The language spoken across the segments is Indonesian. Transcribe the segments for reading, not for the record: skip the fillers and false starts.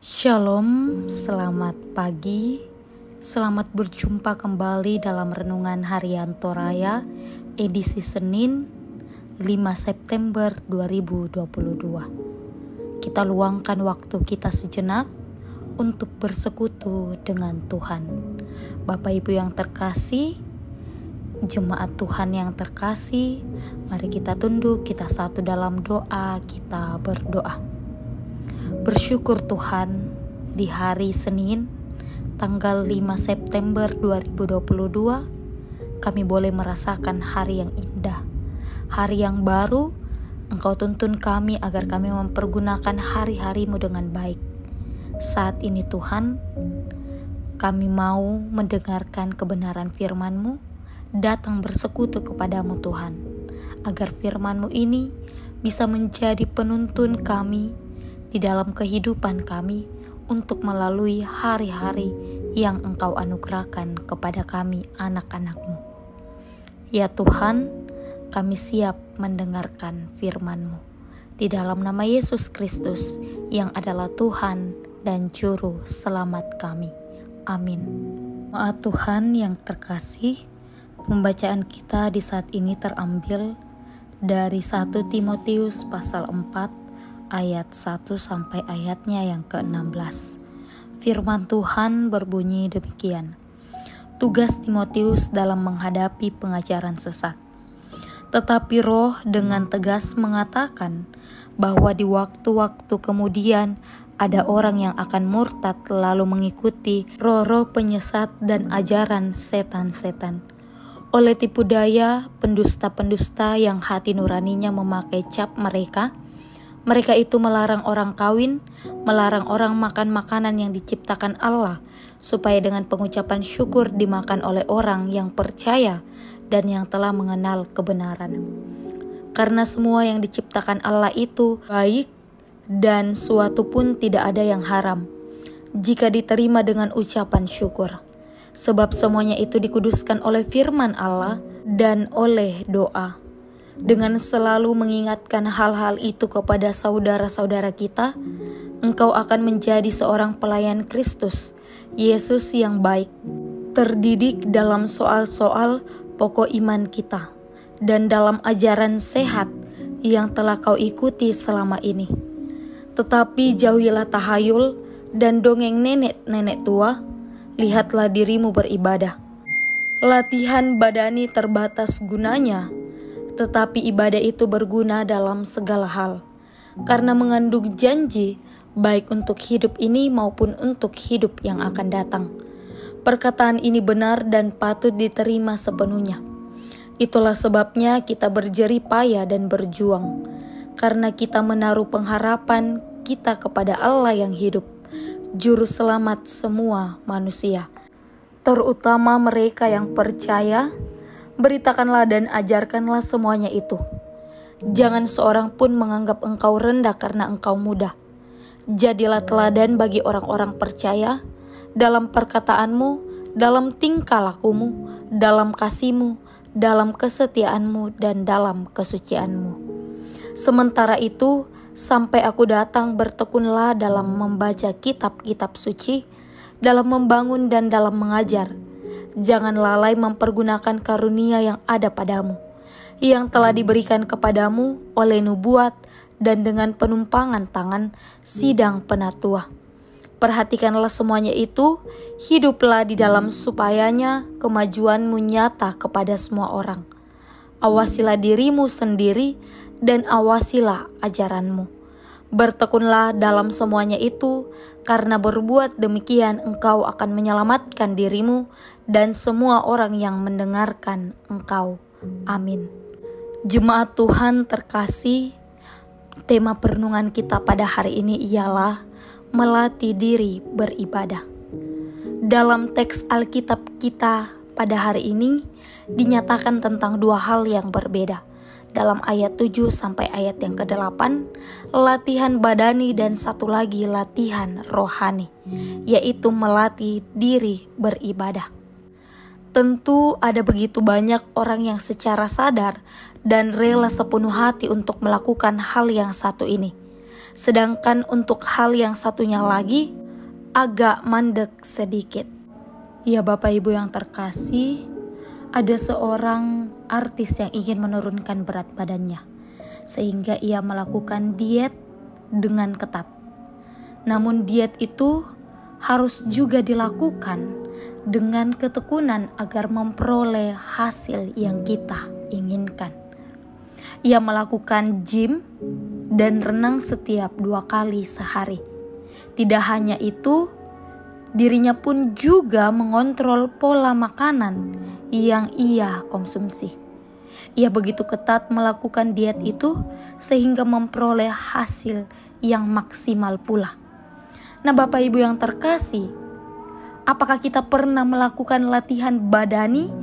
Shalom, selamat pagi. Selamat berjumpa kembali dalam Renungan Harian Toraya edisi Senin 5 September 2022. Kita luangkan waktu kita sejenak untuk bersekutu dengan Tuhan. Bapak Ibu yang terkasih, jemaat Tuhan yang terkasih, mari kita tunduk, kita satu dalam doa, kita berdoa. Bersyukur Tuhan, di hari Senin tanggal 5 September 2022 kami boleh merasakan hari yang indah, hari yang baru. Engkau tuntun kami agar kami mempergunakan hari-harimu dengan baik. Saat ini Tuhan, kami mau mendengarkan kebenaran firman-Mu, datang bersekutu kepadamu Tuhan, agar firman-Mu ini bisa menjadi penuntun kami di dalam kehidupan kami untuk melalui hari-hari yang Engkau anugerahkan kepada kami anak-anak-Mu. Ya Tuhan, kami siap mendengarkan firman-Mu. Di dalam nama Yesus Kristus yang adalah Tuhan dan Juru Selamat kami. Amin. Maaf Tuhan yang terkasih, pembacaan kita di saat ini terambil dari 1 Timotius pasal 4 ayat 1 sampai ayatnya yang ke-16. Firman Tuhan berbunyi demikian. Tugas Timotius dalam menghadapi pengajaran sesat. Tetapi Roh dengan tegas mengatakan bahwa di waktu-waktu kemudian ada orang yang akan murtad lalu mengikuti roh-roh penyesat dan ajaran setan-setan. Oleh tipu daya pendusta-pendusta yang hati nuraninya memakai cap mereka itu melarang orang kawin, melarang orang makan makanan yang diciptakan Allah, supaya dengan pengucapan syukur dimakan oleh orang yang percaya dan yang telah mengenal kebenaran. Karena semua yang diciptakan Allah itu baik, dan suatu pun tidak ada yang haram, jika diterima dengan ucapan syukur. Sebab semuanya itu dikuduskan oleh firman Allah dan oleh doa. Dengan selalu mengingatkan hal-hal itu kepada saudara-saudara kita, engkau akan menjadi seorang pelayan Kristus, Yesus yang baik, terdidik dalam soal-soal pokok iman kita, dan dalam ajaran sehat yang telah kau ikuti selama ini. Tetapi jauhilah tahayul dan dongeng nenek-nenek tua, lihatlah dirimu beribadah. Latihan badani terbatas gunanya, tetapi ibadah itu berguna dalam segala hal, karena mengandung janji baik untuk hidup ini maupun untuk hidup yang akan datang. Perkataan ini benar dan patut diterima sepenuhnya. Itulah sebabnya kita berjerih payah dan berjuang, karena kita menaruh pengharapan kita kepada Allah yang hidup, Juru Selamat semua manusia, terutama mereka yang percaya. Beritakanlah dan ajarkanlah semuanya itu. Jangan seorang pun menganggap engkau rendah karena engkau muda. Jadilah teladan bagi orang-orang percaya dalam perkataanmu, dalam tingkah lakumu, dalam kasihmu, dalam kesetiaanmu, dan dalam kesucianmu. Sementara itu, sampai aku datang, bertekunlah dalam membaca kitab-kitab suci, dalam membangun dan dalam mengajar. Jangan lalai mempergunakan karunia yang ada padamu, yang telah diberikan kepadamu oleh nubuat dan dengan penumpangan tangan sidang penatua. Perhatikanlah semuanya itu, hiduplah di dalam supayanya kemajuanmu nyata kepada semua orang. Awasilah dirimu sendiri dan awasilah ajaranmu. Bertekunlah dalam semuanya itu, karena berbuat demikian engkau akan menyelamatkan dirimu dan semua orang yang mendengarkan engkau. Amin. Jemaat Tuhan terkasih, tema perenungan kita pada hari ini ialah melatih diri beribadah. Dalam teks Alkitab kita pada hari ini dinyatakan tentang dua hal yang berbeda. Dalam ayat 7 sampai ayat yang ke-8, latihan badani dan satu lagi latihan rohani, yaitu melatih diri beribadah. Tentu ada begitu banyak orang yang secara sadar dan rela sepenuh hati untuk melakukan hal yang satu ini. Sedangkan untuk hal yang satunya lagi agak mandek sedikit. Ya Bapak Ibu yang terkasih, ada seorang artis yang ingin menurunkan berat badannya, sehingga ia melakukan diet dengan ketat. Namun diet itu harus juga dilakukan dengan ketekunan agar memperoleh hasil yang kita inginkan. Ia melakukan gym dan renang setiap 2 kali sehari. Tidak hanya itu, dirinya pun juga mengontrol pola makanan yang ia konsumsi. Ia begitu ketat melakukan diet itu sehingga memperoleh hasil yang maksimal pula. Nah Bapak Ibu yang terkasih, apakah kita pernah melakukan latihan badani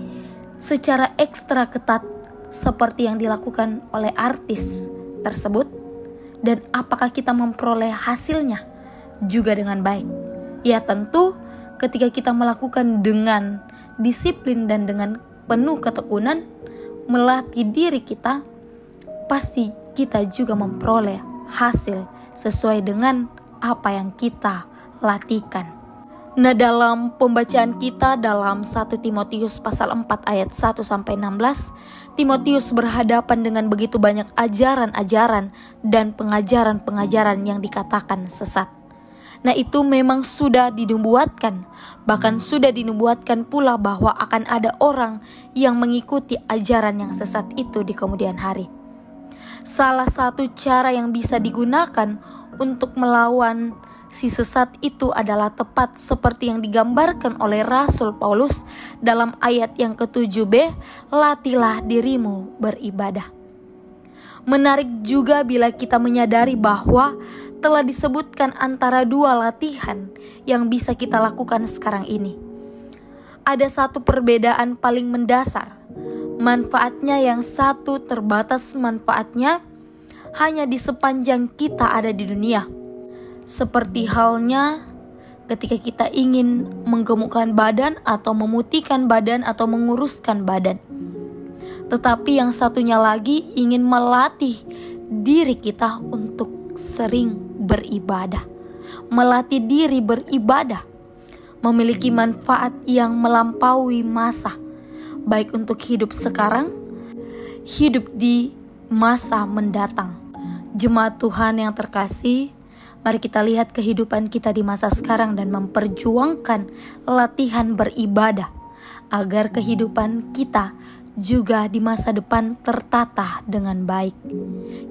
secara ekstra ketat seperti yang dilakukan oleh artis tersebut? Dan apakah kita memperoleh hasilnya juga dengan baik? Ya tentu ketika kita melakukan dengan disiplin dan dengan penuh ketekunan, melatih diri kita, pasti kita juga memperoleh hasil sesuai dengan apa yang kita latihkan. Nah dalam pembacaan kita dalam 1 Timotius pasal 4 ayat 1-16, Timotius berhadapan dengan begitu banyak ajaran-ajaran dan pengajaran-pengajaran yang dikatakan sesat. Nah itu memang sudah dinubuatkan, bahkan sudah dinubuatkan pula bahwa akan ada orang yang mengikuti ajaran yang sesat itu di kemudian hari. Salah satu cara yang bisa digunakan untuk melawan si sesat itu adalah tepat seperti yang digambarkan oleh Rasul Paulus dalam ayat yang ke-7b, latihlah dirimu beribadah. Menarik juga bila kita menyadari bahwa telah disebutkan antara 2 latihan yang bisa kita lakukan sekarang ini. Ada satu perbedaan paling mendasar. Manfaatnya yang satu terbatas manfaatnya hanya di sepanjang kita ada di dunia. Seperti halnya ketika kita ingin menggemukkan badan atau memutihkan badan atau menguruskan badan. Tetapi yang satunya lagi ingin melatih diri kita untuk sering beribadah. Melatih diri beribadah memiliki manfaat yang melampaui masa, baik untuk hidup sekarang, hidup di masa mendatang. Jemaat Tuhan yang terkasih, mari kita lihat kehidupan kita di masa sekarang dan memperjuangkan latihan beribadah agar kehidupan kita juga di masa depan tertata dengan baik.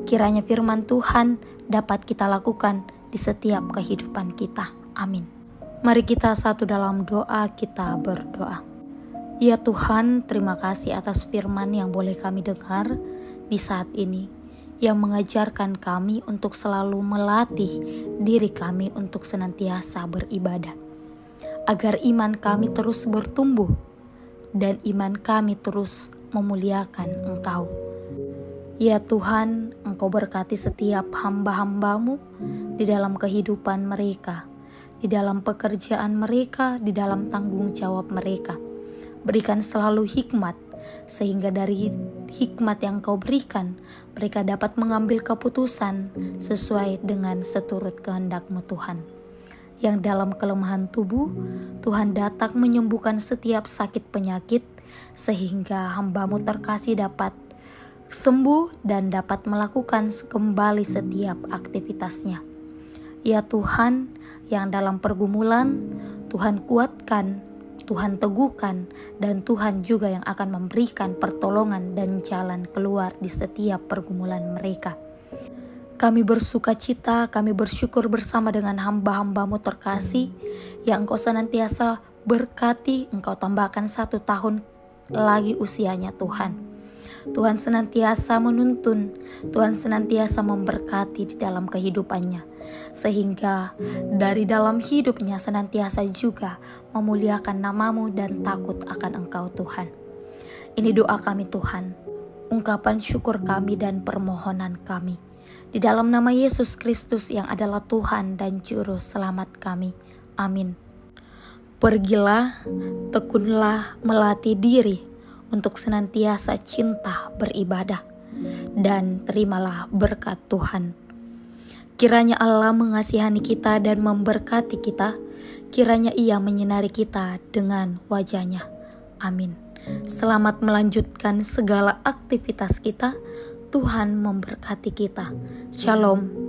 Kiranya firman Tuhan dapat kita lakukan di setiap kehidupan kita. Amin. Mari kita satu dalam doa, kita berdoa. Ya Tuhan, terima kasih atas firman yang boleh kami dengar di saat ini, yang mengajarkan kami untuk selalu melatih diri kami untuk senantiasa beribadah, agar iman kami terus bertumbuh dan iman kami terus memuliakan Engkau. Ya Tuhan, Engkau berkati setiap hamba-hamba-Mu di dalam kehidupan mereka, di dalam pekerjaan mereka, di dalam tanggung jawab mereka. Berikan selalu hikmat, sehingga dari hikmat yang Kau berikan, mereka dapat mengambil keputusan sesuai dengan seturut kehendak-Mu Tuhan. Yang dalam kelemahan tubuh, Tuhan datang menyembuhkan setiap sakit penyakit, sehingga hamba-Mu terkasih dapat sembuh dan dapat melakukan kembali setiap aktivitasnya. Ya Tuhan, yang dalam pergumulan, Tuhan kuatkan, Tuhan teguhkan, dan Tuhan juga yang akan memberikan pertolongan dan jalan keluar di setiap pergumulan mereka. Kami bersuka cita, kami bersyukur bersama dengan hamba-hamba-Mu terkasih, yang Engkau senantiasa berkati, Engkau tambahkan 1 tahun lagi usianya Tuhan. Tuhan senantiasa menuntun, Tuhan senantiasa memberkati di dalam kehidupannya, sehingga dari dalam hidupnya senantiasa juga memuliakan nama-Mu dan takut akan Engkau Tuhan. Ini doa kami Tuhan, ungkapan syukur kami dan permohonan kami, di dalam nama Yesus Kristus yang adalah Tuhan dan Juru Selamat kami. Amin. Pergilah, tekunlah melatih diri untuk senantiasa cinta beribadah, dan terimalah berkat Tuhan. Kiranya Allah mengasihani kita dan memberkati kita. Kiranya Ia menyinari kita dengan wajah-Nya. Amin. Selamat melanjutkan segala aktivitas kita. Tuhan memberkati kita. Shalom.